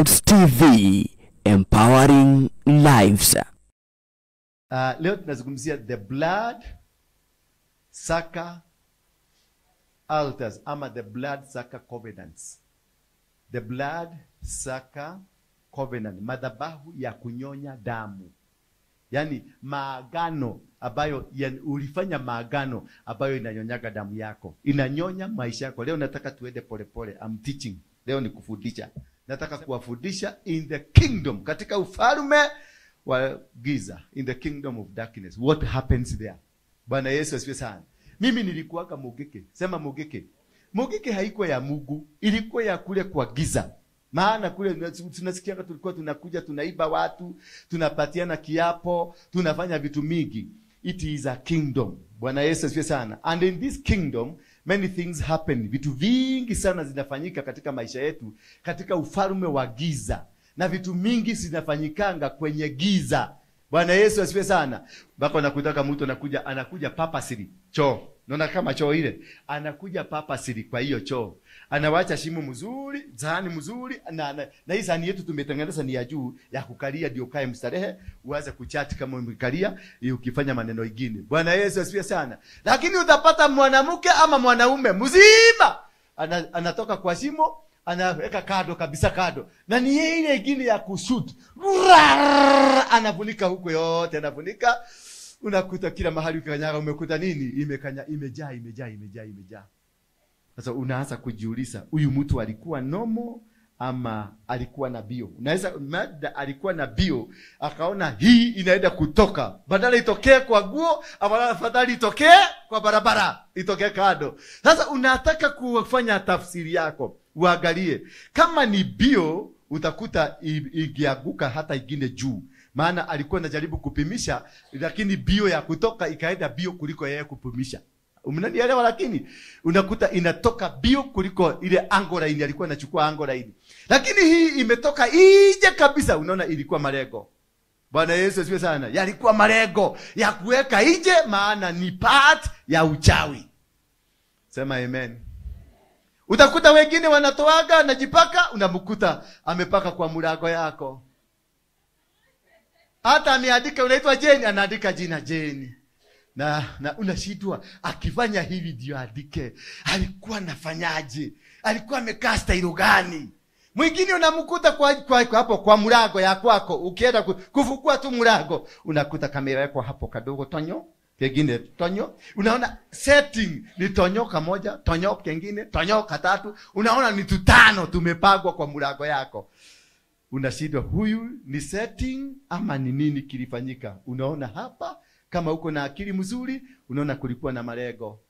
Clouds TV, empowering lives. Leo tunazungumzia the blood sucker altars ama the blood sucker covenants. The blood sucker covenant, madhabahu ya kunyonya damu. Yani maagano ambayo ulifanya maagano ambayo inanyonyaga damu yako. Inanyonya maisha yako. Leo nataka tuende polepole. I'm teaching. Leo ni kufundisha. Nataka kuwafundisha in the kingdom, katika ufalme wa giza, in the kingdom of darkness. What happens there? Bwana Yesu asifiwe sana. Mimi nilikuwaka mugike. Sema mugike. Mugike haikuwa ya Mungu, ilikuwa ya kule kwa giza. Maana kule tunasikia tulikuwa tunakuja tunaiba watu, tunapatiana kiapo, tunafanya vitu mingi. It is a kingdom. Bwana Yesu asifiwe sana. And in this kingdom many things happen. Vitu vingi sana zinafanyika katika maisha yetu, katika ufalme wa giza. Na vitu mingi zinafanyikanga kwenye giza. Bwana Yesu asifiwe sana. Bako nakutaka mtu anakuja purposely choo. Naona kama choo ile. Anakuja purposely kwa hiyo choo. Anawacha shimo mzuri, sahani mzuri na hii sahani yetu tumetengeneza ni ya juu ya kukalia ndio kae mstarehe, uanze kuchat kama umekalia, ukifanya maneno mengine. Bwana Yesu asifiwe sana. Lakini utapata mwanamke ama mwanaume mzima anatoka kwa shimo, anaweka kado kabisa kado. Na ni ile nyingine ya kushoot. Anafunika huko yote, anafunika. Unakuta kila mahali ukikanyaga umekuta nini? Imejaa. Sasa unaanza kujiuliza, huyu mtu alikuwa nomo ama alikuwa na bio? Unaweza mada alikuwa na bio, akaona hii inaenda kutoka. Badala itokee kwa guo, afadhali itokee kwa barabara, itokee kado. Sasa unataka kufanya tafsiri yako. Uangalie kama ni bio, utakuta ikianguka hata ingine juu. Maana alikuwa anajaribu kupimisha, lakini bio ya kutoka ikaenda bio kuliko yeye kupimisha. Umenielewa? Lakini unakuta inatoka bio kuliko ile angle line alikuwa anachukua angle line. Lakini hii imetoka ije kabisa. Unaona ilikuwa malego. Bwana Yesu asifiwe sana. Yalikuwa malego ya kuweka ije, maana ni part ya uchawi. Sema amen. Utakuta wengine wanatoaga na jipaka, unamkuta amepaka kwa mulago yako. Hata ameandika unaitwa Jeni, anaandika jina Jeni. Na unashindwa akifanya hivi ndio andike. Alikuwa anafanyaje? Alikuwa amekaa style gani? Mwingine unamkuta kwa hapo kwa mlango ya kwako, ukienda kufungua tu mlango, unakuta kamera yako hapo kadogo tonyo, kingine tonyo. Unaona setting ni tonyo kamoja, tonyo kingine, tonyo katatu. Unaona ni tutano tumepagwa kwa mlango yako. Unashindwa huyu ni setting ama ni nini kilifanyika? Unaona hapa kama uko na akili mzuri, unaona kulikuwa na malego.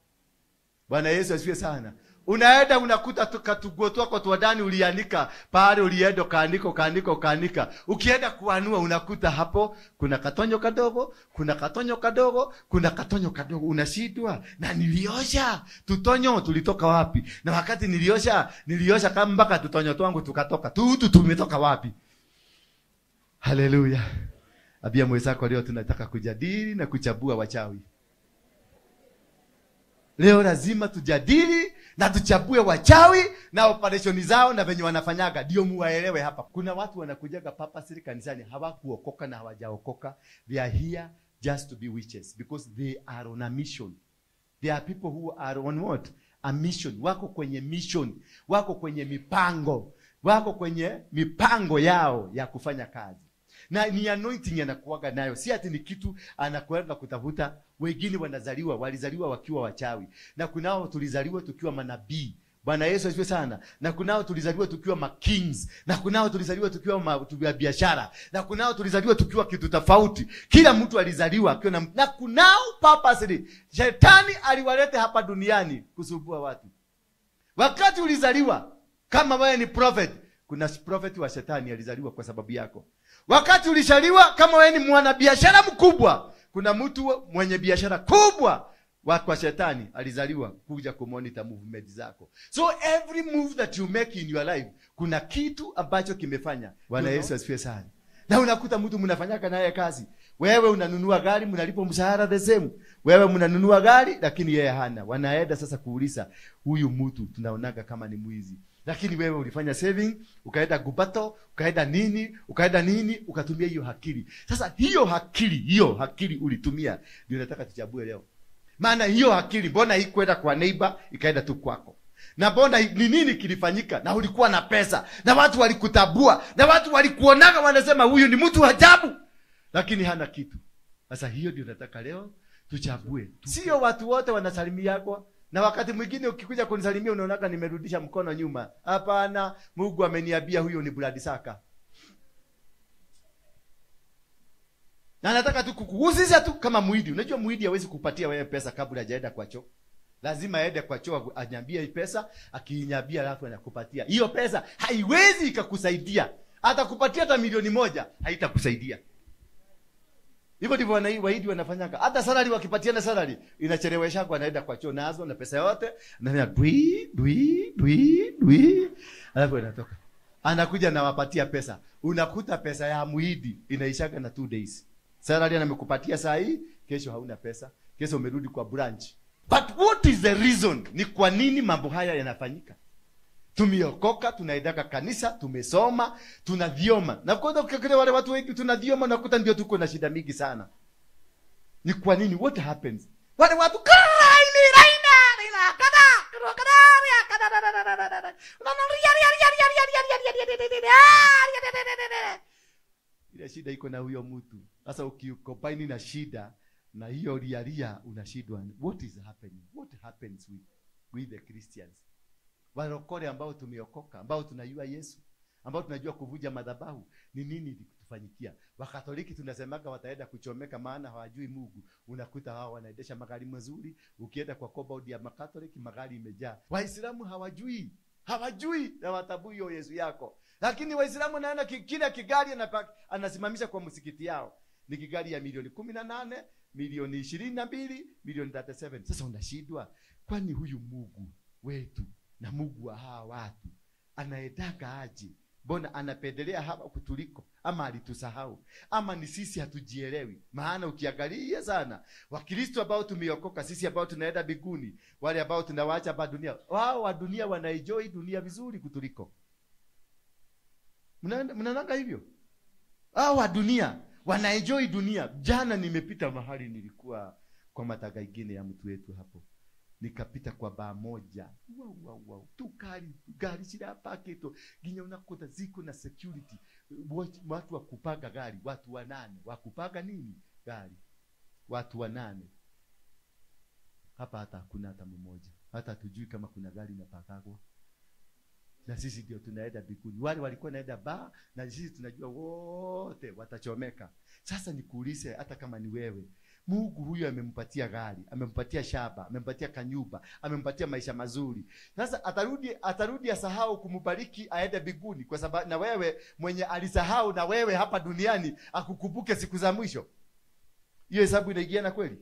Bwana Yesu asifiwe sana. Unaenda unakuta katuguo twako twa ndani ulianika, pale ulienda kaandika. Ukienda kuanua unakuta hapo kuna katonyo kadogo, kuna katonyo kadogo. Unashindwa, na niliosha tutonyo tulitoka wapi? Na wakati niliosha kama mpaka tutonyo twangu tukatoka. Tumetoka wapi? Haleluya. Abia mwenzako, leo tunataka kujadili na kuchambua wachawi. Leo lazima tujadili na tuchambue wachawi na operation zao na venye wanafanyaga, ndio muwaelewe hapa. Kuna watu wanakujaga purposely kanisani, hawakuokoka na hawajaokoka. They are here just to be witches because they are on a mission. There are people who are on what? A mission. Wako kwenye mission, wako kwenye mipango yao ya kufanya kazi. Na ni anointing anakuaga nayo. Si ati ni kitu anakuenda kutafuta. Wengine walizaliwa wakiwa wachawi. Na kunao tulizaliwa tukiwa manabii. Bwana Yesu asifiwe sana. Na kunao tulizaliwa tukiwa makings. Na kunao tulizaliwa tukiwa biashara. Na kunao tulizaliwa tukiwa kitu tofauti. Kila mtu alizaliwa akiwa na kunao purposely. Shetani aliwalete hapa duniani kusumbua watu. Wakati ulizaliwa kama wewe ni prophet, kuna prophet wa shetani alizaliwa kwa sababu yako. Wakati ulishaliwa kama wewe ni mwanabiashara mkubwa, kuna mtu mwenye biashara kubwa kwa shetani alizaliwa kuja kumonitor movement zako. So every move that you make in your life, kuna kitu ambacho kimefanya. Bwana Yesu asifiwe sana. Na unakuta mtu mnafanyaka naye kazi. Wewe unanunua gari, mnalipo mshahara the same. Wewe mnanunua gari lakini yeye hana. Wanaenda sasa kuuliza, huyu mtu tunaonaga kama ni mwizi. Lakini wewe ulifanya saving, ukaenda gubato, ukaenda nini, ukatumia hiyo akili. Sasa hiyo akili ulitumia ndio nataka tuchambue leo. Maana hiyo akili mbona haikwenda kwa neighbor, ikaenda tu kwako? Na mbona ni nini kilifanyika? Na ulikuwa na pesa, na watu walikutabua, na watu walikuonaga wanasema huyu ni mtu ajabu, lakini hana kitu. Sasa hiyo ndio nataka leo tuchambue. Sio watu wote wanasalimia kwa, na wakati mwingine ukikuja kunisalimia unaonaka nimerudisha mkono nyuma. Hapana, Mungu ameniambia huyo ni blood saka. Na nataka tu kukuhusisha tu kama muidi. Unajua muidi hawezi kupatia wewe pesa kabla hajaenda kwa choo. Lazima aende kwa choo anyambie pesa, akiinyambia alafu anakupatia. Hiyo pesa haiwezi ikakusaidia. Hata kupatia hata milioni 1 haitakusaidia. Hivyo ndivyo waidi wanafanyaka. Hata salary wakipatiana salary inachelewesha kwa anaenda kwa choo nazo na pesa yote na dwi alafu anatoka. Anakuja na wapatia pesa. Unakuta pesa ya muidi inaishaga na 2 days. Salary anamekupatia saa hii, kesho hauna pesa. Kesho umerudi kwa branch. But what is the reason? Ni kwa nini mambo haya yanafanyika? Tumeokoka, tunaendaka kanisa, tumesoma, tunadhioma. Na kwa sababu wale watu wengi tunadhioma na kuta ndio tuko na shida mingi sana. Ni kwa nini? What happens? Wale watu ile shida iko na huyo mtu. Sasa ukikombine na shida na hiyo riaria unashidwa. What is happening? What happens with the Christians? Walokole ambao tumeokoka, ambao tunajua Yesu, ambao tunajua kuvuja madhabahu, ni nini kutufanyikia? Wakatoliki tunasemaga wataenda kuchomeka maana hawajui Mungu. Unakuta hao wanaendesha magari mazuri, ukienda kwa compound ya Makatoliki magari imejaa. Waislamu hawajui na watabu hiyo Yesu yako. Lakini Waislamu naona kila kigari anasimamisha kwa msikiti yao. Ni kigari ya milioni 18, milioni 22, milioni 37. Sasa unashindwa, kwani huyu Mungu wetu na Mungu wa hawa watu anaendaka aje? Mbona anapendelea hapa kutuliko? Ama alitusahau? Ama ni sisi hatujielewi? Maana ukiangalia sana Wakristo ambao tumeokoka, sisi ambao tunaenda mbinguni, wale ambao tunawaacha hapa dunia, wao wa dunia wanaenjoy dunia vizuri kutuliko. Mnaona hivyo? Hao wa dunia wanaenjoy dunia. Jana nimepita mahali, nilikuwa kwa mataga ingine ya mtu wetu hapo. Nikapita kwa baa moja. Wow. Gari shida paketo. Ginya unakuta ziko na security. Watu wa kupaga gari. Watu 8. Wakupaga nini? Gari. Watu 8. Hapa hata hakuna hata mmoja. Hata tujui kama kuna gari inapakagwa. Na sisi ndio tunaenda mbinguni. Wale walikuwa naenda baa na sisi tunajua wote watachomeka. Sasa nikuulize, hata kama ni wewe, Mungu huyu amempatia gari, amempatia shamba, amempatia kanyumba, amempatia maisha mazuri. Sasa atarudi asahau kumbariki aende mbinguni kwa sababu na wewe mwenye alisahau na wewe hapa duniani akukumbuke siku za mwisho. Hiyo hesabu inaingiana kweli?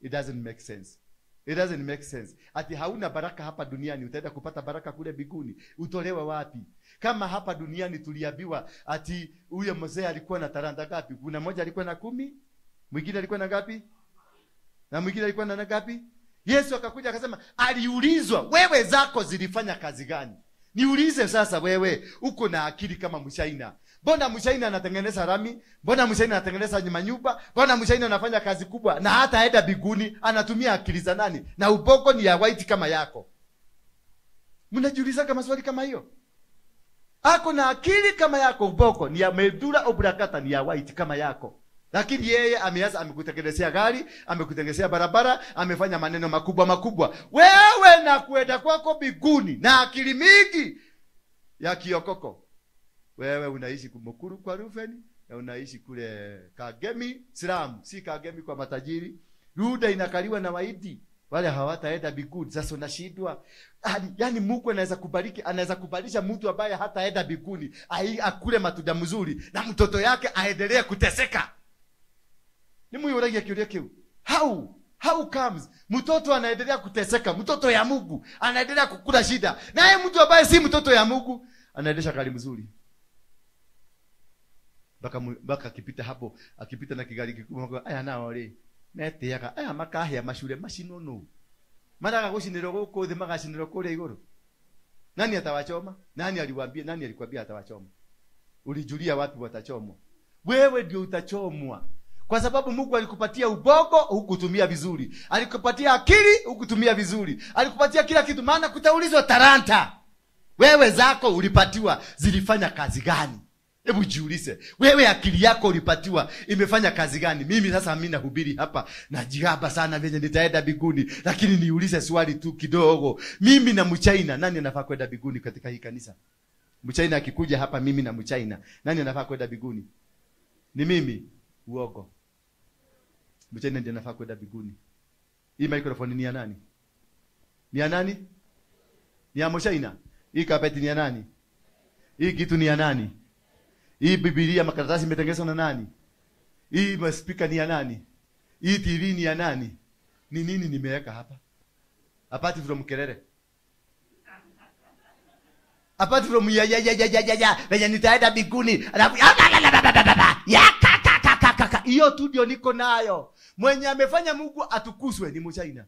It doesn't make sense. It doesn't make sense. Ati hauna baraka hapa duniani, utaenda kupata baraka kule mbinguni. Utolewe wapi? Kama hapa duniani tuliambiwa ati huyo mzee alikuwa na talanta ngapi? Kuna mmoja alikuwa na 10, mwingine alikuwa na ngapi? Na mwingine alikuwa na ngapi? Yesu akakuja akasema, aliulizwa, wewe zako zilifanya kazi gani? Niulize sasa, wewe uko na akili kama mshaina. Mbona mshaina anatengeneza rami? Mbona mshaina anatengeneza manyumba? Mbona mshaina anafanya kazi kubwa na hata aenda biguni anatumia akili za nani? Na uboko ni ya white kama yako. Mnajiuliza kama swali kama hiyo? Ako na akili kama yako, uboko ni ya Ndura obrakata ni ya white kama yako. Lakini yeye amekutengenezea gari, amekutengenezea barabara, amefanya maneno makubwa. Wewe na kuenda kwako biguni na akili mingi ya kiokoko. Wewe unaishi kumukuru kwa Rufeni, na unaishi kule Kagemi, Islam, si Kagemi kwa matajiri. Ruda inakaliwa na waidi, wale hawataenda biguni. Sasa unashindwa. Yaani Mungu anaweza kubariki, anaweza kubadilisha mtu ambaye hataenda biguni, akule matunda mzuri na mtoto yake aendelee kuteseka. Ni muyuragia kiuria kiu. How comes mtoto anaendelea kuteseka, mtoto ya Mungu anaendelea kukula shida, naye mtu ambaye si mtoto ya Mungu anaendesha gari mzuri? Baka akipita hapo, akipita na kigari kikubwa, aya nao le nete yaka aya makahia mashure mashinono maraga gushiniro guko the magashiniro kule iguru. Nani atawachoma? Nani aliwaambia? Nani alikwambia atawachoma? Ulijulia watu watachomwa? Wewe ndio utachomwa. Kwa sababu Mungu alikupatia ubongo, hukutumia vizuri. Alikupatia akili, hukutumia vizuri. Alikupatia kila kitu, maana kutaulizwa talanta. Wewe zako ulipatiwa zilifanya kazi gani? Hebu jiulize. Wewe akili yako ulipatiwa imefanya kazi gani? Mimi sasa mimi nahubiri hapa najigamba sana venye nitaenda biguni, lakini niulize swali tu kidogo. Mimi na Mchaina nani anafaa kwenda biguni katika hii kanisa? Mchaina akikuja hapa mimi na Mchaina, nani anafaa kwenda biguni? Ni mimi. Uogo. Mchaina ndiye anafaa kwenda biguni. Hii microphone ni ya nani? Ni ya nani? Ni ya Mchaina. Hii kapeti ni ya nani? Hii kitu ni ya nani? Hii Biblia makaratasi imetengenezwa na nani? Hii speaker ni ya nani? Hii TV ni ya nani? Ni nini nimeweka hapa? Apart from kelele. Apart from ya venye nitaenda biguni. Hiyo tu ndio niko nayo. Mwenye amefanya Mungu atukuzwe ni Mchaina.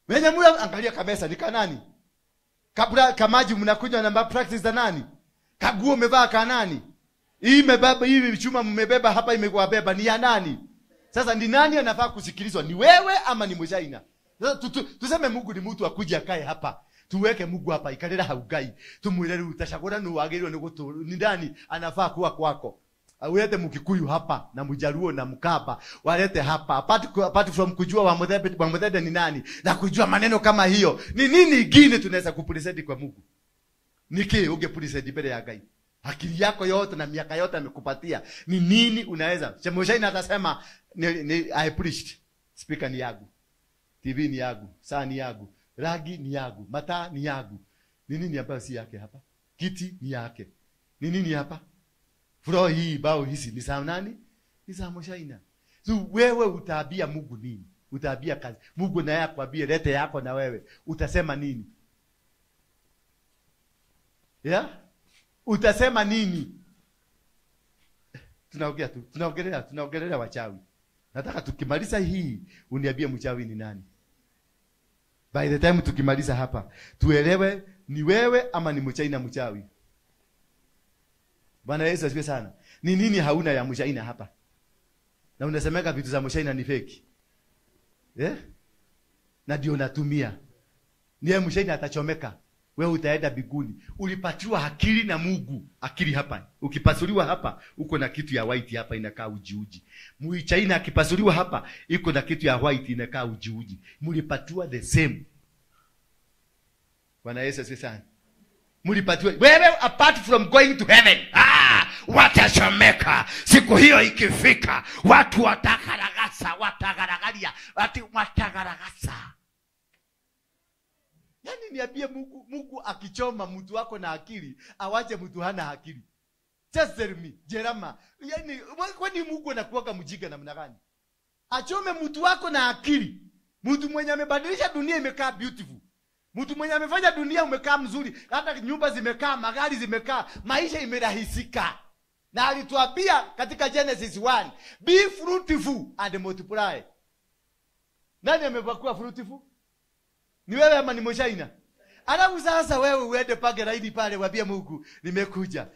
Mwenye mula angalia kabisa ni kanani? Kabla kamaji mnakunywa namba practice za nani? Kaguo umevaa kanani? Hii mebeba hii chuma mmebeba hapa imekuwabeba ni ya nani? Sasa ni nani anafaa kusikilizwa? Ni wewe ama ni Mchaina? Sasa tuseme Mungu ni mtu akuje akae hapa. Tuweke Mungu hapa ikalera haugai. Tumwelele utashagora no wagirwa ni ndani anafaa kuwa kwako. Ulete Mkikuyu hapa na Mjaluo na Mkapa walete hapa apart from kujua wa Muthede ni nani na kujua maneno kama hiyo. Ni nini ingine tunaweza kupresent kwa Mungu? Niki ungepresent mbele ya Ngai? Akili yako yote na miaka yote amekupatia. Ni nini unaweza? Mchaina atasema I preached. Speaker ni yangu. TV ni yangu, saa ni yangu, rangi ni yangu, mataa ni yangu. Ni nini ambayo si yake hapa? Kiti ni yake. Ni nini hapa? Furo hii bao hizi ni za nani? Ni za Mchaina. So wewe utaambia Mungu nini? Utaambia kazi. Mungu naye akwambie lete yako na wewe. Utasema nini? Yeah? Utasema nini? Tunaongea tu. Tunaongelea wachawi. Nataka tukimaliza hii uniambie mchawi ni nani? By the time tukimaliza hapa, tuelewe ni wewe ama ni Mchaina mchawi. Bwana Yesu asifiwe sana. Ni nini hauna ya Mchaina hapa? Na unasemeka vitu za Mchaina ni fake. Na ndio natumia. Ni Mchaina atachomeka. Wewe utaenda biguni. Ulipatiwa akili na Mungu. Akili hapa. Ukipasuliwa hapa, uko na kitu ya white hapa inakaa uji. Mchaina akipasuliwa hapa, iko na kitu ya white inakaa uji. Mlipatiwa the same. Bwana Yesu asifiwe sana. Mlipatiwa wewe apart from going to heaven. Watachomeka. Siku hiyo ikifika, watu watagaragalia, watagaragasa. Yaani niambie Mungu akichoma mtu wako na akili, awache mtu hana akili. Just tell me, Jerama, yaani kwani Mungu anakuwaka mjinga namna gani? Achome mtu wako na akili. Mtu mwenye amebadilisha dunia imekaa beautiful. Mtu mwenye amefanya dunia umekaa mzuri, hata nyumba zimekaa, magari zimekaa, maisha imerahisika. Na alituambia katika Genesis 1, be fruitful and multiply. Nani amekuwa fruitful? Ni wewe ama ni Mchaina? Alafu sasa wewe uende page raidi pale waambie Mungu, nimekuja.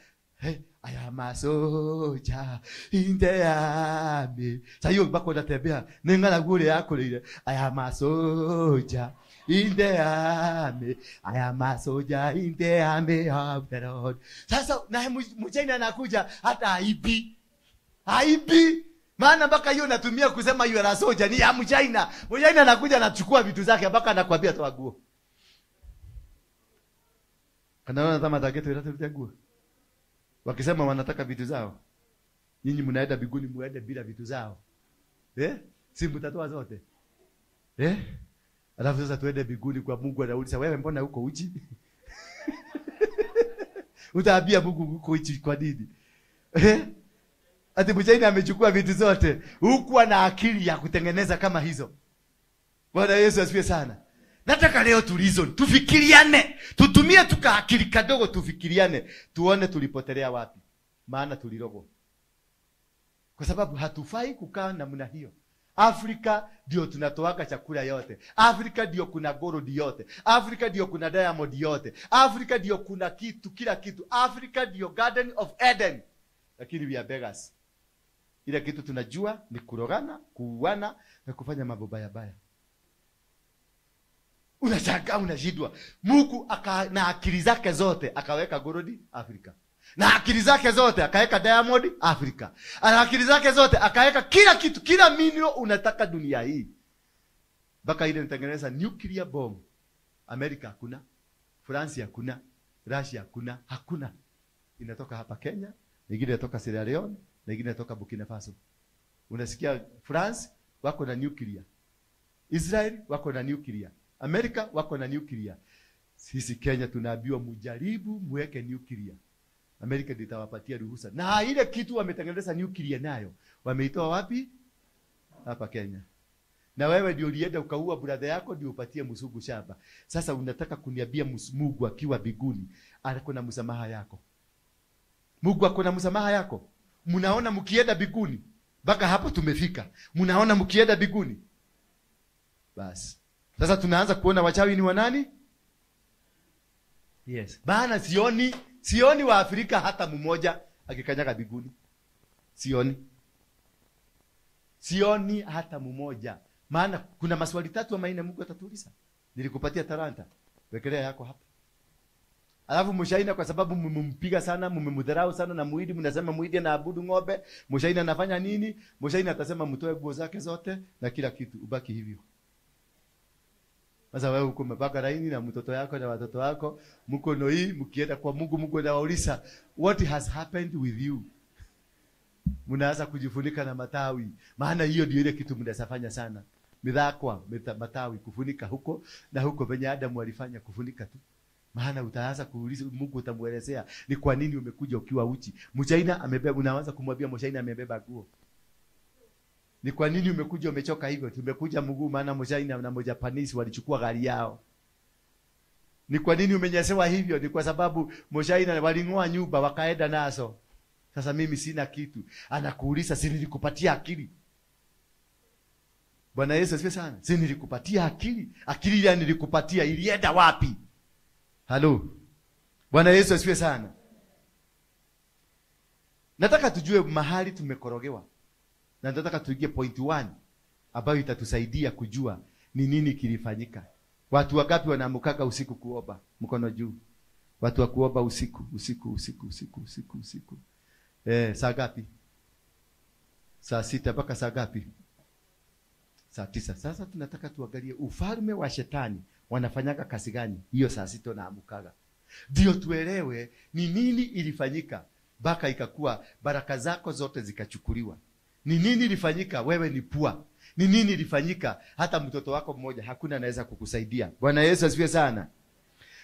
I am a soldier in the army. Sasa hiyo bako unatembea, nengala gule yako ile. I am a soldier in the army. I am a soldier in the army of the Lord. Sasa na Mchaina anakuja hata aibi. Maana mpaka hiyo natumia kusema you are a soldier ni ya Mchaina. Mchaina anakuja anachukua vitu zake mpaka anakuambia toa nguo. Kanaona kama taketo ile nguo. Wakisema wanataka vitu zao. Nyinyi mnaenda biguni muende bila vitu zao. Si mtatoa zote. Alafu sasa tuende biguni kwa Mungu anauliza wewe mbona uko uchi? Utaambia Mungu uko uchi kwa nini? Ati Mchaina amechukua vitu zote. Huku ana akili ya kutengeneza kama hizo. Bwana Yesu asifiwe sana. Nataka leo tufikiriane. Tutumie tukaakili kadogo tufikiriane. Tuone tulipotelea wapi. Maana tulirogo. Kwa sababu hatufai kukaa namna hiyo. Afrika ndio tunatoaka chakula yote. Afrika ndio kuna gold yote. Afrika ndio kuna diamond yote. Afrika ndio kuna kitu, kila kitu. Afrika ndio Garden of Eden. Lakini we are beggars. Ile kitu tunajua ni kurogana, kuuana na kufanya mambo baya baya. Unashangaa, unashindwa. Mungu na akili zake zote akaweka gold Afrika. Na akili zake zote akaweka diamond Afrika. Na akili zake zote akaweka kila kitu, kila mineral unataka dunia hii. Baka ile nitengeneza nuclear bomb. Amerika hakuna, France hakuna, Russia hakuna, hakuna. Inatoka hapa Kenya, nyingine inatoka Sierra Leone, nyingine inatoka Burkina Faso. Unasikia France wako na nuclear. Israel wako na nuclear. Amerika wako na nuclear. Sisi Kenya tunaambiwa mjaribu muweke nuclear. Amerika ndio itawapatia ruhusa. Na ile kitu wametengeneza nuclear nayo, wameitoa wapi? Hapa Kenya. Na wewe ndio ulienda ukaua brother yako ndio upatie msugu shamba. Sasa unataka kuniambia Mungu akiwa biguni ako na msamaha yako? Mungu ako na msamaha yako? Mnaona mkienda biguni? Baka hapo tumefika. Mnaona mkienda biguni? Basi. Sasa tunaanza kuona wachawi ni wanani? Yes. Bana sioni wa Afrika hata mmoja akikanyaga biguni. Sioni hata mmoja. Maana kuna maswali 3 ama 4 Mungu atatuuliza. Nilikupatia talanta, wekelea yako hapa. Alafu mshaina kwa sababu mmempiga sana, mmemdharau sana na muidi, mnasema muidi anaabudu ng'ombe, mshaina anafanya nini? Mshaina atasema mtoe nguo zake zote na kila kitu, ubaki hivyo. Sasa wewe uko umepaka laini na mtoto yako na watoto wako, mko hii mkienda kwa Mungu, Mungu anawauliza, what has happened with you? Mnaanza kujifunika na matawi. Maana hiyo ndio ile kitu mnasafanya sana. Midhakwa, matawi kufunika huko na huko, venye Adamu alifanya kufunika tu. Maana utaanza kuuliza Mungu, utamuelezea ni kwa nini umekuja ukiwa uchi. Mshaina amebeba, unaanza kumwambia mshaina amebeba nguo. Ni kwa nini umekuja umechoka hivyo? Tumekuja mguu, maana mshaina na Japanese walichukua gari yao. Ni kwa nini umenyesewa hivyo? Ni kwa sababu mshaina walingoa nyumba wakaenda nazo. Sasa mimi sina kitu. Anakuuliza, si nilikupatia akili? Bwana Yesu asifiwe sana. Si nilikupatia akili? Akili ile nilikupatia ilienda wapi? Halo. Bwana Yesu asifiwe sana. Nataka tujue mahali tumekorogewa. Na nataka tuingie point 1 ambayo itatusaidia kujua ni nini kilifanyika. Watu wangapi wanaamka usiku kuomba? Mkono juu. Watu wa kuomba usiku. Saa ngapi? Saa 6 mpaka saa ngapi? Saa 9. Sasa tunataka tuangalie ufalme wa shetani wanafanyaka kazi gani hiyo saa 6 na amukaga. Ndio tuelewe ni nini ilifanyika baka ikakuwa baraka zako zote zikachukuliwa. Ni nini ilifanyika wewe ni pua? Ni nini ilifanyika hata mtoto wako mmoja hakuna anaweza kukusaidia? Bwana Yesu asifiwe sana.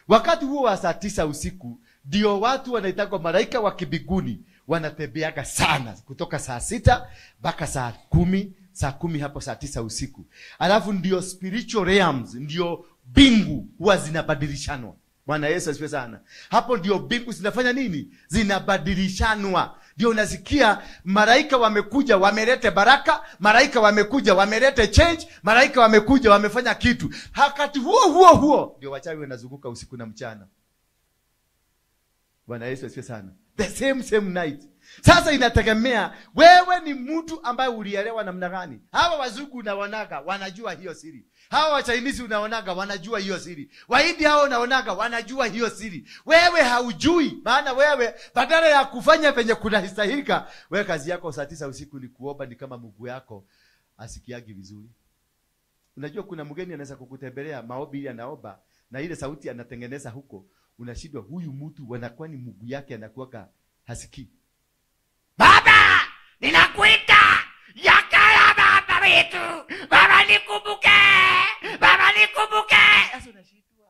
Wakati huo wa saa 9 usiku ndio watu wanaitwa malaika wa kibiguni wanatembeaga sana, kutoka saa 6 mpaka saa 10, saa 10 hapo saa 9 usiku. Alafu ndio spiritual realms, ndio bingu huwa zinabadilishanwa. Bwana Yesu asifiwe sana. Hapo ndio bingu zinafanya nini? Zinabadilishanwa. Ndio unasikia malaika wamekuja wamelete baraka, malaika wamekuja wamelete change, malaika wamekuja wamefanya kitu. Wakati huo ndio wachawi wanazunguka usiku na mchana. Bwana Yesu asifiwe sana. The same night. Sasa inategemea wewe ni mtu ambaye ulielewa namna gani. Hawa wazungu unaonaga wanajua hiyo siri. Hawa wa Chinese unaonaga wanajua hiyo siri. Wahindi hao unaonaga wanajua hiyo siri. Wewe haujui, maana wewe badala ya kufanya venye kunastahilika, wewe kazi yako saa 9 usiku ni kuomba, ni kama Mungu yako asikiagi vizuri. Unajua kuna mgeni anaweza kukutembelea maombi ile anaomba na ile sauti anatengeneza huko, unashindwa huyu mtu wanakuwa ni Mungu yake anakuwa hasikii. Baba, ninakuita. Yakaya baba wetu. Baba nikumbuke. Baba nikumbuke. Sasa unashindwa.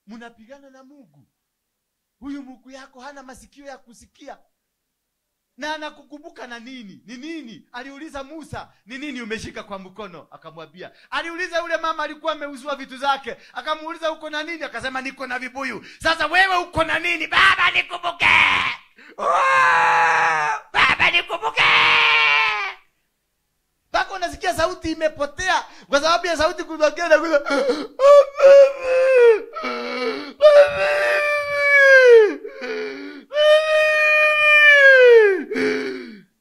Mnapigana na Mungu. Huyu Mungu yako hana masikio ya kusikia. Na anakukumbuka na nini? Ni nini? Aliuliza Musa, ni nini umeshika kwa mkono? Akamwambia. Aliuliza yule mama alikuwa ameuzua vitu zake. Akamuuliza uko na nini? Akasema niko na vibuyu. Sasa wewe uko na nini? Baba nikumbuke. Baba nikumbuke. sauti imepotea kwa sababu ya sauti kutokea na kuza.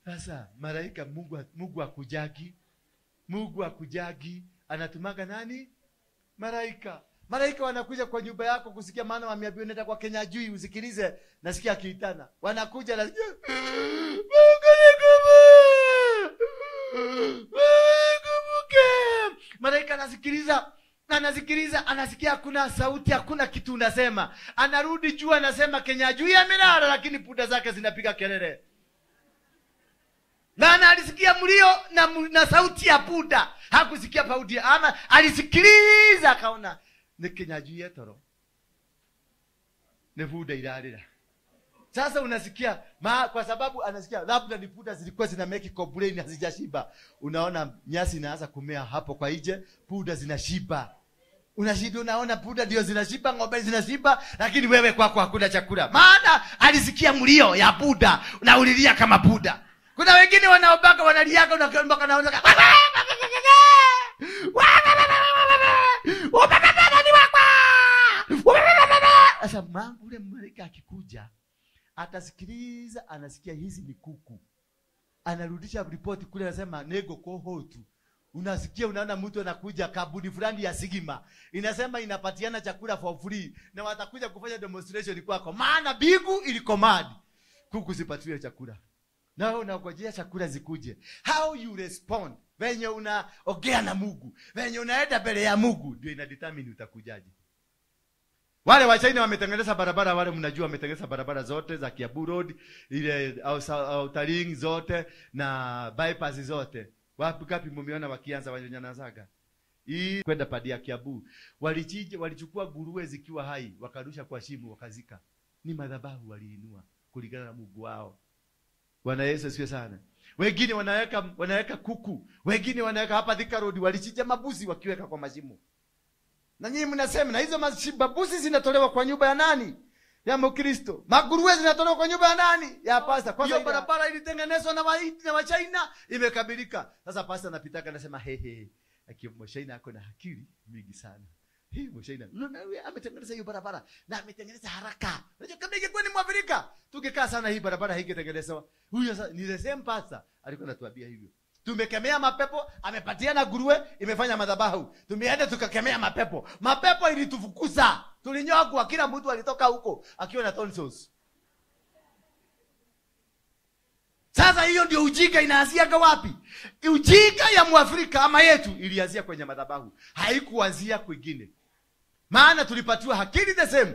Sasa malaika Mungu akujagi. Mungu akujagi, anatumaga nani? Malaika. Malaika wanakuja kwa nyumba yako kusikia, maana wameambiwa nenda kwa Kenya jui usikilize, nasikia akiitana. Wanakuja na malaika anasikiliza, anasikia hakuna sauti, hakuna kitu unasema. Anarudi juu, anasema Kenya jui amelala, lakini puda zake zinapiga kelele. Na alisikia mlio na sauti ya puda. Hakusikia sauti ama alisikiliza akaona ni Kenya jui yetoro. Ni puda ilalila. Sasa unasikia kwa sababu anasikia labda ni puda zilikuwa zina make complain hazijashiba. Unaona nyasi inaanza kumea hapo kwa nje, puda zinashiba. Unashida, unaona puda ndio zinashiba, ng'ombe zinashiba, lakini wewe kwako hakuna chakula. Maana alisikia mlio ya puda na ulilia kama puda. Kuna wengine wanaobaka wanaliaka, unakiomba naona sasa mangu ule malaika akikuja atasikiliza, anasikia hizi ni kuku. Anarudisha ripoti kule, anasema nego kohotu. Unasikia, unaona mtu anakuja kabudi fulani ya Sigima, inasema inapatiana chakula for free na watakuja kufanya demonstration kwako, maana bigu ilikomadi kuku zipatiwe chakula. Na wewe unangojea chakula zikuje. How you respond venye unaongea na Mungu, venye unaenda mbele ya Mungu, ndio ina determine utakujaje. Wale wa China wametengeneza barabara, wale mnajua wametengeneza barabara zote za Kiambu Road, ile Waruinge zote na bypass zote. Wapi kapi mumeona wakianza wanyanazaga hii kwenda padi ya Kiambu, walichukua nguruwe zikiwa hai, wakarusha kwa shimo, wakazika. Ni madhabahu waliinua kulingana na Mungu wao. Bwana Yesu asifiwe sana. Wengine wanaweka kuku, wengine wanaweka hapa Thika Road, walichinja mabuzi wakiweka kwa mashimo. Na nyinyi mnasema na hizo mabuzi zinatolewa kwa nyumba ya nani? Ya Mkristo. Maguruwe zinatolewa kwa nyumba ya nani? Ya pasta. Kwa sababu barabara ilitengenezwa na Wahindi na Wachina, imekabilika. Sasa pasta anapitaka anasema hehe, akiwa China ako na akili mingi sana. Hii Mshaina, ametengeneza hiyo barabara na ametengeneza haraka. Unajua kama ingekuwa ni Mwafrika, tungekaa sana hii barabara haingetengenezwa. Huyo sasa ni the same pastor alikuwa anatuambia hivyo. Tumekemea mapepo, amepatiana nguruwe, imefanya madhabahu. Tumeenda tukakemea mapepo. Mapepo ilitufukuza. Tulinyogwa, kila mtu alitoka huko akiwa na tonsils. Sasa hiyo ndio ujinga inaanzia wapi? Ujinga ya Mwafrika ama yetu ilianzia kwenye madhabahu. Haikuanzia kwingine. Maana tulipatiwa akili the same.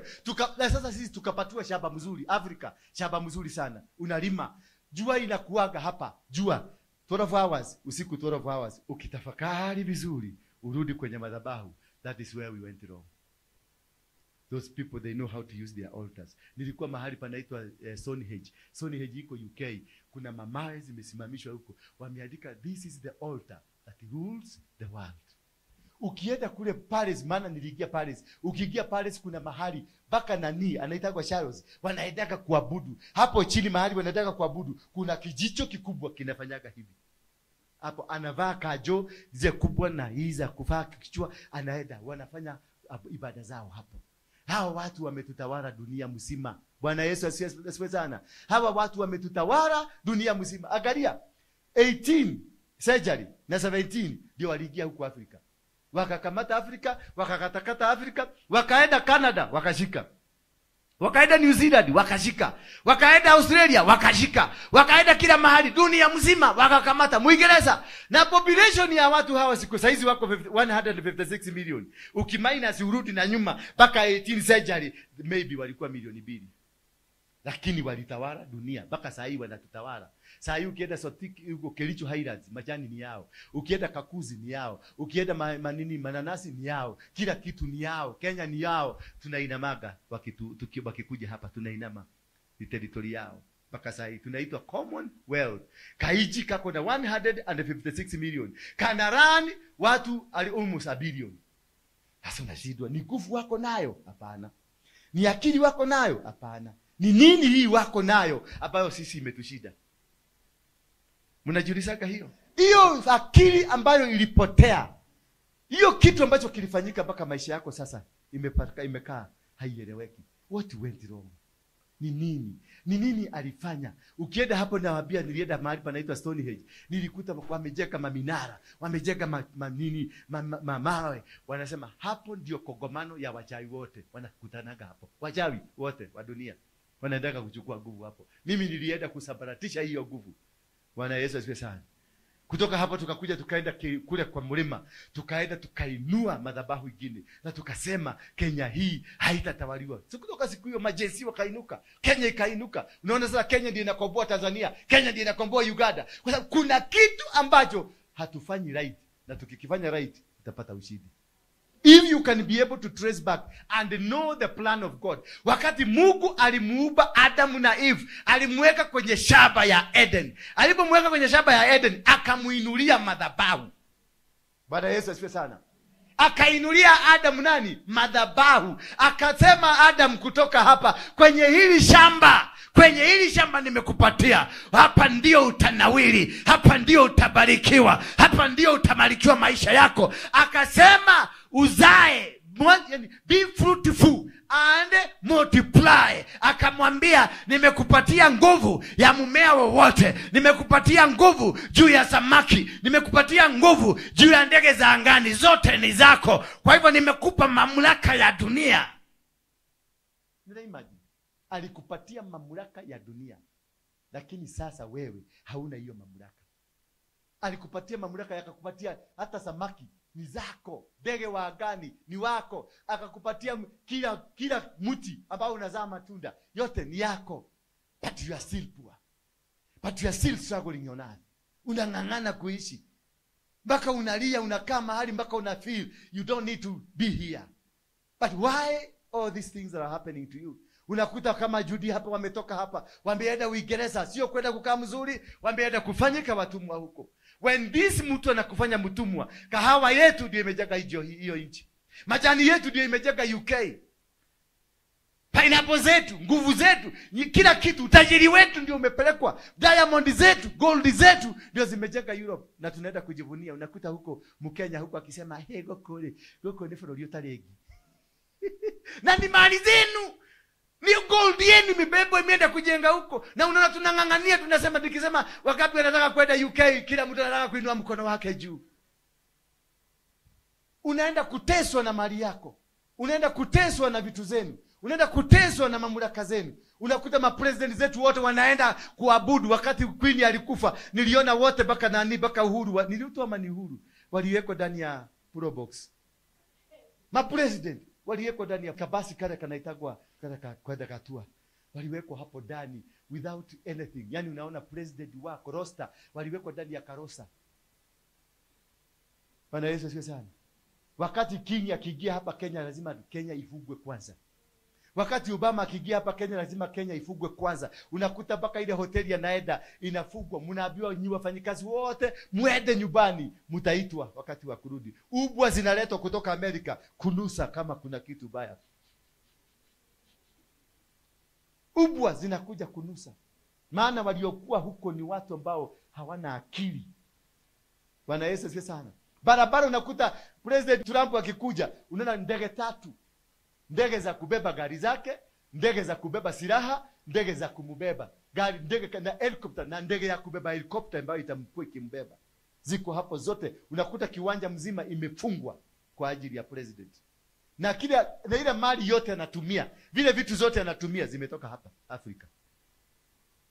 Sasa sisi tukapatiwa shamba mzuri. Afrika, shamba mzuri sana. Unalima. Jua inakuaga hapa. Jua 12 hours, usiku 12 hours. Ukitafakari vizuri, urudi kwenye madhabahu. That is where we went wrong. Those people, they know how to use their altars. Nilikuwa mahali panaitwa Stonehenge. Stonehenge iko UK. Kuna mamawe zimesimamishwa huko. Wameandika, this is the altar that rules the world. Ukienda kule Paris, maana niliingia Paris. Ukiingia Paris kuna mahali baka nani anaitwa Charles, wanaendaka kuabudu. Hapo chini mahali wanaendaka kuabudu, kuna kijicho kikubwa kinafanyaga hivi. Hapo anavaa kajo zile kubwa na hizo kuvaa kichwa, anaenda wanafanya ibada zao hapo. Hawa watu wametutawala dunia mzima. Bwana Yesu asifiwe sana. Hawa watu wametutawala dunia mzima. Angalia 18 century na 17 ndio waliingia huko Afrika. Wakakamata Afrika, wakakatakata Afrika, wakaenda Canada, wakashika. Wakaenda New Zealand, wakashika. Wakaenda Australia, wakashika. Wakaenda kila mahali dunia mzima, wakakamata. Muingereza na population ya watu hawa siku saizi wako 156 million. Ukiminus urudi na nyuma mpaka 18 century, maybe walikuwa milioni 2. Lakini walitawala dunia mpaka saa hii wanatutawala. Saa hii ukienda Sotiki huko Kericho Highlands, majani ni yao. Ukienda Kakuzi ni yao. Ukienda mananasi ni yao. Kila kitu ni yao. Kenya ni yao. Tunainamaga wakikuja hapa tunainama. Ni territory yao. Mpaka saa hii tunaitwa Commonwealth. Kaiji kako na 156 million. Kanarani watu almost a billion. Sasa unashindwa, ni nguvu wako nayo? Hapana. Ni akili wako nayo? Hapana. Ni nini hii wako nayo ambayo sisi imetushida? Mnajiulizaga hiyo? Hiyo akili ambayo ilipotea, hiyo kitu ambacho kilifanyika mpaka maisha yako sasa imekaa haieleweki. What went wrong? Ni nini alifanya? Ukienda hapo nawaambia, nilienda mahali panaitwa Stonehenge, nilikuta wamejenga maminara, wamejenga mawe. Wanasema hapo ndio kogomano ya wachawi wote wanakutanaga hapo. Wachawi wote wa dunia wanaenda kuchukua nguvu hapo. Mimi nilienda kusambaratisha hiyo nguvu. Bwana Yesu asifiwe sana. Kutoka hapo tukakuja tukaenda kule kwa mlima, tukaenda tukainua madhabahu ingine, na tukasema Kenya hii haitatawaliwa. Kutoka siku hiyo majeshi wakainuka, Kenya ikainuka. Unaona sasa Kenya ndiyo inakomboa Tanzania, Kenya ndiyo inakomboa Uganda. Kwa sababu kuna kitu ambacho hatufanyi right, na tukikifanya right tutapata ushindi. If you can be able to trace back and know the plan of God. Wakati Mungu alimuumba Adam na Eve, alimweka kwenye shamba ya Eden. Alipomweka kwenye shamba ya Eden, akamuinulia madhabahu. Bwana Yesu asifiwe sana. Akainulia Adam nani? Madhabahu. Akasema, Adam, kutoka hapa kwenye hili shamba nimekupatia. Hapa ndio utanawili, hapa ndio utabarikiwa, hapa ndio utamalikiwa maisha yako. Akasema uzae, be fruitful and multiply. Akamwambia, nimekupatia nguvu ya mmea wowote, nimekupatia nguvu juu ya samaki, nimekupatia nguvu juu ya ndege za angani, zote ni zako. Kwa hivyo nimekupa mamlaka ya dunia. Imagine, alikupatia mamlaka ya dunia, lakini sasa wewe hauna hiyo mamlaka. Alikupatia mamlaka, yakakupatia hata samaki ni zako, ndege wa angani ni wako, akakupatia kila mti ambao unazaa matunda, yote ni yako. But you are still poor. But you are still struggling on earth. Unang'ang'ana kuishi, mpaka unalia, unakaa mahali mpaka una feel you don't need to be here. But why all these things are happening to you? Unakuta kama Judy hapa, wametoka hapa, wameenda Uingereza, sio kwenda kukaa mzuri, wameenda kufanyika watumwa huko. When this mtu anakufanya mtumwa, kahawa yetu ndio imejenga hiyo nchi. Majani yetu ndio imejenga UK. Pineapple zetu, nguvu zetu, kila kitu, utajiri wetu ndio umepelekwa. Diamond zetu, gold zetu ndio zimejenga Europe, na tunaenda kujivunia. Unakuta huko Mkenya huko akisema, "Hey, goko ni foro yotaregi." Na ni mali zenu. Ni gold yenu imebebwa, imeenda kujenga huko. Na unaona tunang'ang'ania, tunasema, tukisema wakati wanataka kwenda UK, kila mtu anataka kuinua mkono wake juu. Unaenda kuteswa na mali yako. Unaenda kuteswa na vitu zenu. Unaenda kuteswa na mamlaka zenu. Unakuta mapresident zetu wote wanaenda kuabudu. Wakati Queen alikufa, niliona wote mpaka Uhuru, niliutoa ama ni Uhuru, waliwekwa ndani ya pro box. Mapresident waliwekwa ndani ya kabasi kale kanaitagwa kwenda katua. Waliwekwa hapo ndani without anything. Yani unaona president wako roster waliwekwa ndani ya karosa. Bwana Yesu asifiwe sana. Wakati King akiingia hapa Kenya, lazima Kenya ifugwe kwanza. Wakati Obama akiingia hapa Kenya, lazima Kenya ifugwe kwanza. Unakuta mpaka ile hoteli anaenda inafugwa. Mnaambiwa nyinyi wafanyikazi wote muende nyumbani, mtaitwa wakati wa kurudi. Ubwa zinaletwa kutoka Amerika kunusa kama kuna kitu baya. Ubwa zinakuja kunusa. Maana waliokuwa huko ni watu ambao hawana akili. Bwana Yesu asifiwe sana. Barabara unakuta President Trump akikuja, unaona ndege 3. Ndege za kubeba gari zake, ndege za kubeba silaha, ndege za kumubeba. Ndege na helicopter, na ndege ya kubeba helicopter ambayo itamkua ikimbeba. Ziko hapo zote. Unakuta kiwanja mzima imefungwa kwa ajili ya president. Na ile mali yote anatumia, vile vitu zote anatumia zimetoka hapa Afrika.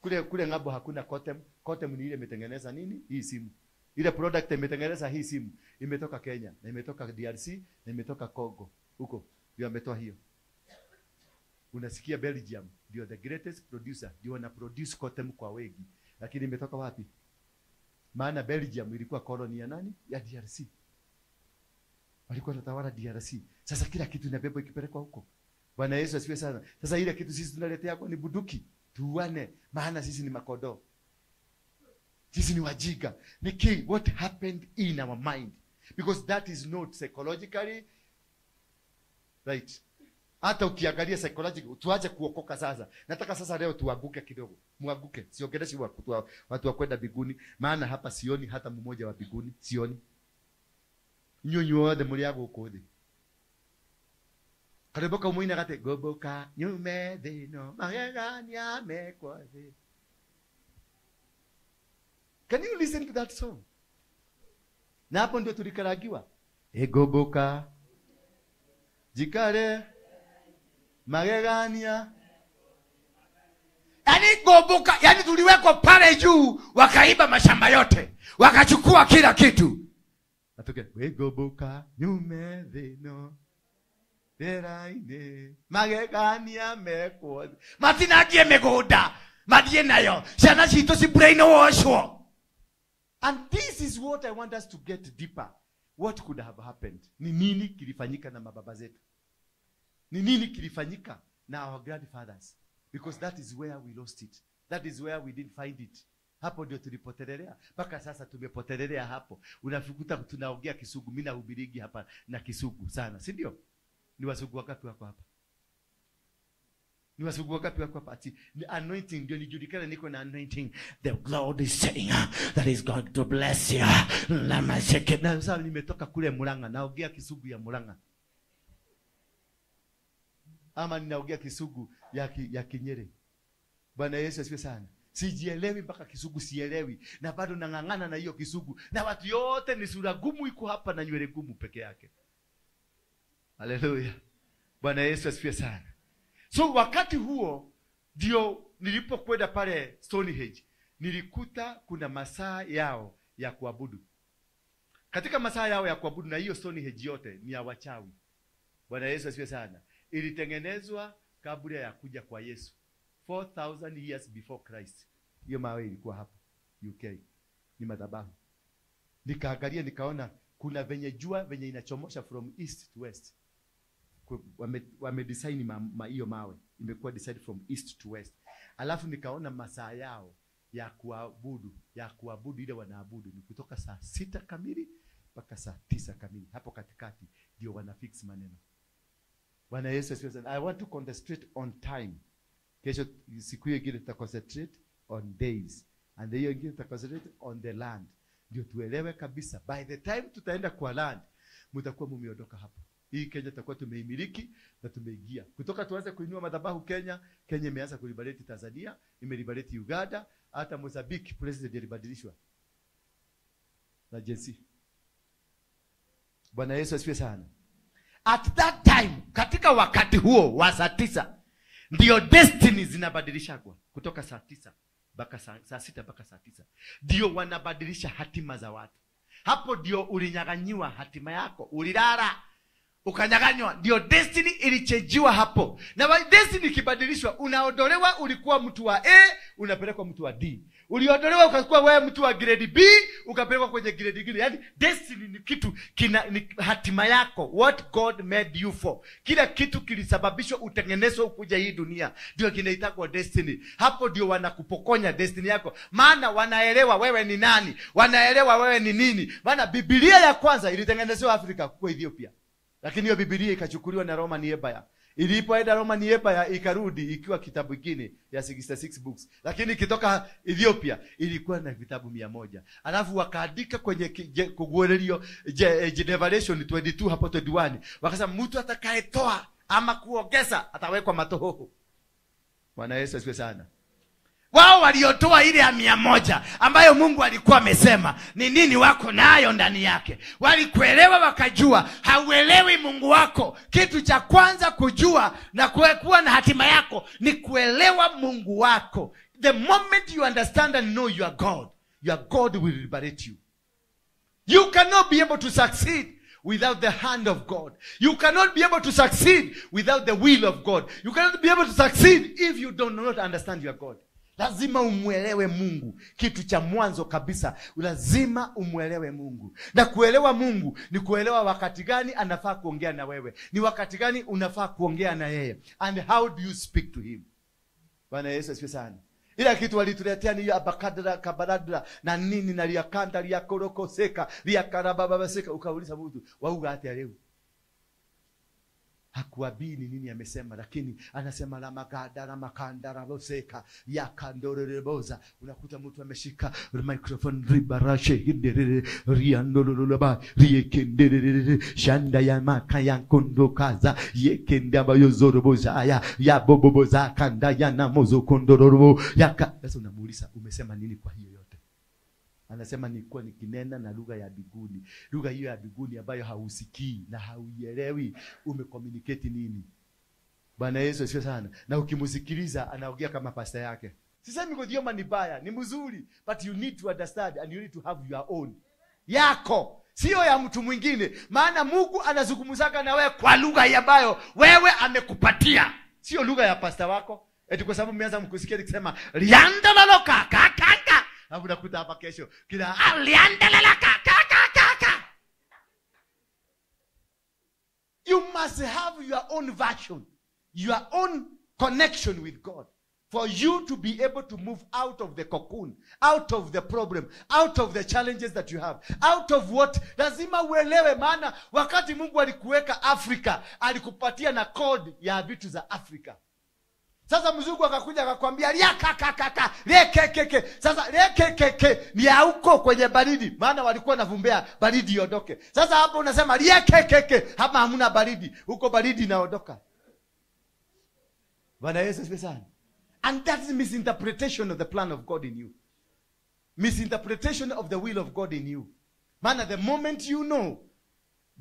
Kule ngabo hakuna Kotem. Kotem ni ile imetengeneza nini? Hii simu. Ile product imetengeneza hii simu imetoka Kenya, na imetoka DRC, na imetoka Congo. Huko ndio ametoa hiyo. Unasikia Belgium ndio the greatest producer, ndio wana produce Kotem kwa wengi. Lakini imetoka wapi? Maana Belgium ilikuwa koloni ya nani? Ya DRC. Walikuwa wanatawala DRC. Sasa kila kitu inabebwa ikipelekwa huko. Bwana Yesu asifiwe sana. Sasa ile kitu sisi tunaletea kwa ni buduki. Tuane, maana sisi ni makodo. Sisi ni wajiga. Niki, what happened in our mind? Because that is not psychologically right. Hata ukiangalia psychological, tuache kuokoka sasa. Nataka sasa leo tuanguke kidogo. Muanguke. Siongeleshi watu wa kwenda biguni, maana hapa sioni hata mmoja wa biguni, sioni. Nyonyo wote mliago uko thi. Kariboka umuina kate goboka nyume thino magegania mekwa thi. Can you listen to that song? Na hapo ndio tulikaragiwa. Egoboka jikare magegania. Yani goboka, yani tuliwekwa pale juu, wakaiba mashamba yote, wakachukua kila kitu. Atoke egoboka nyume thino Waruinge magegania mekwa. Matina gie megoda, madie nayo. Shana chito si braino washwo. And this is what I want us to get deeper. What could have happened? Ni nini kilifanyika na mababa zetu? Ni nini kilifanyika na our grandfathers? Because that is where we lost it. That is where we didn't find it. Hapo ndio tulipotelelea. Mpaka sasa tumepotelelea hapo. Unafikiri tunaongea Kisugu, mimi nahubirigi hapa na Kisugu sana, si ndio? Ni Wasugu wangapi wako hapa? Ni Wasugu wangapi wako hapa? Ati anointing ndio nijulikana niko na anointing. The Lord is saying that is going to bless you. Lama shake. Na sasa nimetoka kule Murang'a, naongea Kisugu ya Murang'a. Ama ninaongea Kisugu ya Kinyere. Bwana Yesu asifiwe sana. Sijielewi mpaka Kisugu sielewi, na bado nang'ang'ana na hiyo Kisugu, na watu yote ni sura gumu iko hapa na nywele gumu peke yake. Haleluya. Bwana Yesu asifiwe sana. So wakati huo ndio nilipokwenda pale Stonehenge, nilikuta kuna masaa yao ya kuabudu. Katika masaa yao ya kuabudu, na hiyo Stonehenge yote ni ya wachawi. Bwana Yesu asifiwe sana. Ilitengenezwa kabla ya kuja kwa Yesu, 4000 years before Christ. Hiyo mawe ilikuwa hapa UK, ni madhabahu. Nikaangalia nikaona kuna venye jua venye inachomosha from east to west. Wame design hiyo mawe imekuwa decided from east to west. Alafu nikaona masaa yao ya kuabudu ile wanaabudu ni kutoka saa 6 kamili mpaka saa 9 kamili. Hapo katikati ndio wana fix maneno. Bwana Yesu asifiwe sana. I want to concentrate on time. Kesho siku hiyo ingine tutaconcentrate on days, and hiyo ingine tutaconcentrate on the land. Ndio tuelewe kabisa by the time tutaenda kwa land mtakuwa mumeondoka hapo. Hii Kenya tutakuwa tumeimiliki na tumeingia. Kutoka tuanze kuinua madhabahu Kenya imeanza kuliberate Tanzania, imeliberate Uganda, hata Mozambique president alibadilishwa na jinsi. Bwana Yesu asifiwe sana. At that time, katika wakati huo wa saa 9, ndio destiny zinabadilishagwa kutoka saa 9 mpaka saa 6 mpaka saa 9. Ndio wanabadilisha hatima za watu. Hapo ndio ulinyang'anyiwa hatima yako. Ulilala ukanyang'anywa, ndio destiny ilichangewa hapo. Na destiny ikibadilishwa, unaondolewa, ulikuwa mtu wa A unapelekwa mtu wa D. Uliondolewa ukakuwa wewe mtu wa grade B ukapelekwa kwenye grade nyingine. Yaani destiny ni kitu ni hatima yako, what God made you for. Kila kitu kilisababishwa utengenezwe ukuja hii dunia, ndio kinaitwa destiny. Hapo ndio wanakupokonya destiny yako, maana wanaelewa wewe ni nani, wanaelewa wewe ni nini. Maana Biblia ya kwanza ilitengenezwa Afrika kwa Ethiopia, lakini hiyo Biblia ikachukuliwa na Roman Empire. Ilipoenda Roman Empire ikarudi ikiwa kitabu kingine ya 66 books. Lakini kitoka Ethiopia ilikuwa na vitabu 100. Alafu wakaandika kwenye kugwerelio Revelation 22 hapo 21. Wakasema mtu atakayetoa ama kuongeza atawekwa matohoho. Bwana Yesu asifiwe sana. Wao waliotoa ile ya 100 ambayo Mungu alikuwa amesema ni nini wako nayo ndani yake. Walikuelewa wakajua. Hauelewi Mungu wako. Kitu cha kwanza kujua na kuwa na hatima yako ni kuelewa Mungu wako. The moment you understand and know your God will liberate you. You cannot be able to succeed without the hand of God. You cannot be able to succeed without the will of God. You cannot be able to succeed if you do not understand your God. Lazima umuelewe Mungu. Kitu cha mwanzo kabisa, lazima umuelewe Mungu. Na kuelewa Mungu ni kuelewa wakati gani anafaa kuongea na wewe, ni wakati gani unafaa kuongea na yeye, and how do you speak to him. Bwana Yesu asifiwe sana. Ila kitu walituletea ni abakadra kabaradra na nini na liakanda liakorokoseka liakarababaseka. Ukauliza mtu wauga hata leo hakuabii ni nini amesema, lakini anasema la makadara makandara loseka ya kandoreboza. Unakuta mtu ameshika microphone ribarashe hindere riandololoba riekendere shanda ya makaya kondokaza yekenda bayo zoroboza ya boboboza kanda ya namozo kondororobo yaka. Sasa unamuuliza umesema nini kwa hiyo yote? Anasema nilikuwa nikinena na lugha ya biguni. Lugha hiyo ya biguni ambayo hausikii na hauielewi, umecommunicate nini? Bwana Yesu asifiwe sana. Na ukimusikiliza anaongea kama pasta yake. Sisemi kudhioma ni baya, ni mzuri, but you need to understand and you need to have your own. Yako, sio ya mtu mwingine. Maana Mungu anazungumzaka na wewe kwa lugha ambayo wewe amekupatia. Sio lugha ya pasta wako. Eti kwa sababu umeanza mkusikia nikisema liandalalo kaka. Hapo nakuta hapa kesho kila aliandalala kaka. You must have your own version, your own connection with God, for you to be able to move out of the cocoon, out of the problem, out of the challenges that you have, out of what. Lazima uelewe, maana wakati Mungu alikuweka Afrika, alikupatia na code ya vitu za Afrika. Sasa mzungu akakuja akakwambia lekekeke. Sasa lekekeke ni ya huko kwenye baridi, maana walikuwa navumbea baridi iondoke. Sasa hapo unasema lekekeke, hapa hamuna baridi, huko baridi inaondoka. Bwana Yesu asifiwe sana. And that's misinterpretation of the plan of God in you. Misinterpretation of the will of God in you. Maana the moment you know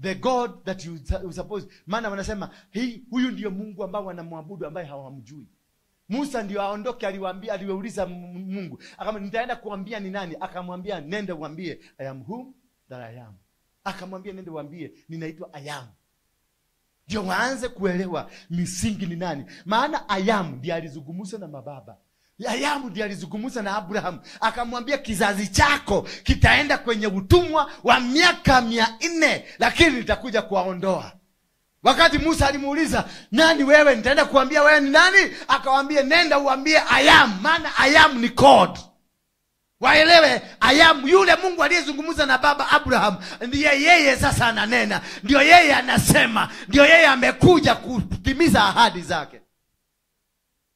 the God that you suppose, maana wanasema huyu ndio Mungu ambao wanamwabudu ambaye hawamjui. Musa ndio aondoke, aliwauliza Mungu, akamwambia nitaenda kuambia ni nani? Akamwambia nenda uambie I am whom that I am. Akamwambia nenda uambie ninaitwa I am. Ndio waanze kuelewa misingi ni nani. Maana I am ndiye alizungumza na mababa. I am ndiye alizungumza na Abraham. Akamwambia kizazi chako kitaenda kwenye utumwa wa miaka 400, lakini nitakuja kuwaondoa. Wakati Musa alimuuliza nani wewe, nitaenda kuambia wewe ni nani? Akamwambia nenda uambie I am. Maana I am ni code. Waelewe I am yule Mungu aliyezungumza na baba Abraham, ndiye yeye sasa ananena, ndio yeye anasema, ndio yeye amekuja kutimiza ahadi zake.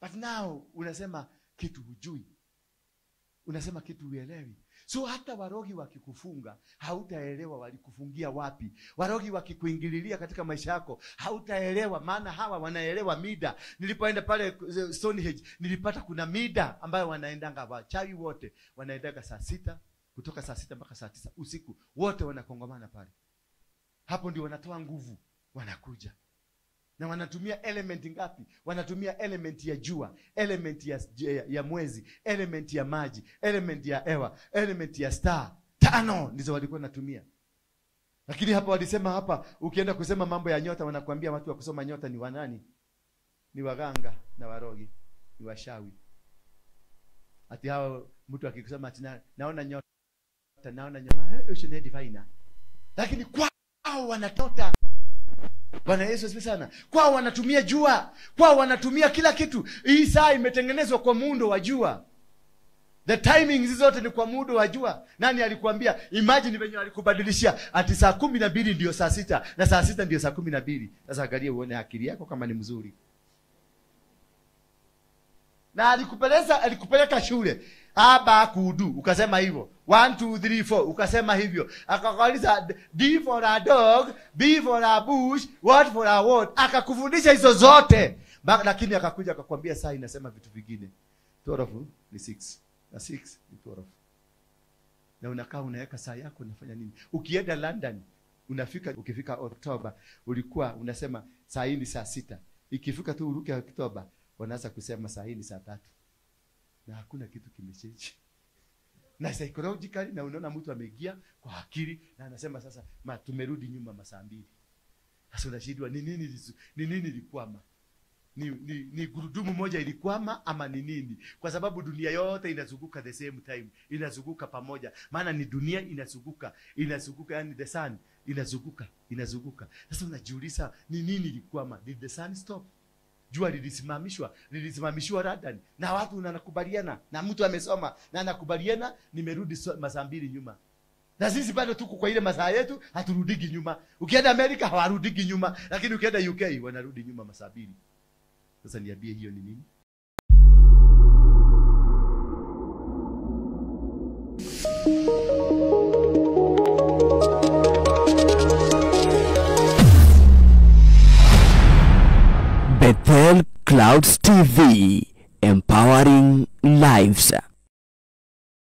But now unasema kitu hujui, unasema kitu uelewi. So hata warogi wakikufunga hautaelewa walikufungia wapi. Warogi wakikuingililia katika maisha yako hautaelewa, maana hawa wanaelewa mida. Nilipoenda pale Stonehenge nilipata kuna mida ambayo wanaendanga, wachawi wote wanaendaga saa 6, kutoka saa 6 mpaka saa 9 usiku, wote wanakongomana pale. Hapo ndio wanatoa nguvu, wanakuja. Na wanatumia element ngapi? Wanatumia element ya jua, element ya mwezi, element ya maji, element ya hewa, element ya star. 5 ndizo walikuwa natumia. Lakini hapa walisema, hapa ukienda kusema mambo ya nyota wanakuambia watu wa kusoma nyota ni wanani? Ni waganga na warogi, ni washawi. Ati hao mtu akikusema ati naona nyota, naona nyota, ni divine. Lakini kwao wanatota. Bwana Yesu asifiwe sana. Kwao wanatumia jua, kwao wanatumia kila kitu. Hii saa imetengenezwa kwa muundo wa jua. The timings zote ni kwa muundo wa jua. Nani alikuambia? Imagine venye alikubadilishia ati saa 12 ndio saa 6 na saa 6 ndio saa 12. Sasa angalia uone akili yako kama ni mzuri. Na alikupeleka shule. Aba kudu ukasema hivyo. 1 2 3 4 ukasema hivyo. Akakuuliza D for a dog, B for a bush, what for a what. Akakufundisha hizo zote. Lakini akakuja akakwambia saa inasema vitu vingine. 12 ni 6 na 6 ni 12. Na unakaa unaweka saa yako unafanya nini? Ukienda London ukifika Oktoba ulikuwa unasema saa hii ni saa 6. Ikifika tu uruke Oktoba wanaanza kusema saa hii ni saa 3. Na hakuna kitu kimechange. Na psychologically na unaona mtu ameingia kwa akili na anasema sasa tumerudi nyuma masaa 2. Sasa unashindwa ni nini ilikwama? Ni gurudumu moja ilikwama ama ni nini? Kwa sababu dunia yote inazunguka the same time, inazunguka pamoja. Maana ni dunia inazunguka, yani the sun inazunguka. Sasa unajiuliza ni nini ilikwama? Did the sun stop? Jua lilisimamishwa London na watu wanakubaliana, na mtu amesoma na anakubaliana nimerudi masaa 2 nyuma. Na sisi bado tuko kwa ile masaa yetu, haturudiki nyuma. Ukienda Amerika hawarudiki nyuma, lakini ukienda UK wanarudi nyuma masaa 2. Sasa niambie hiyo ni nini? Bethel Clouds TV, empowering lives.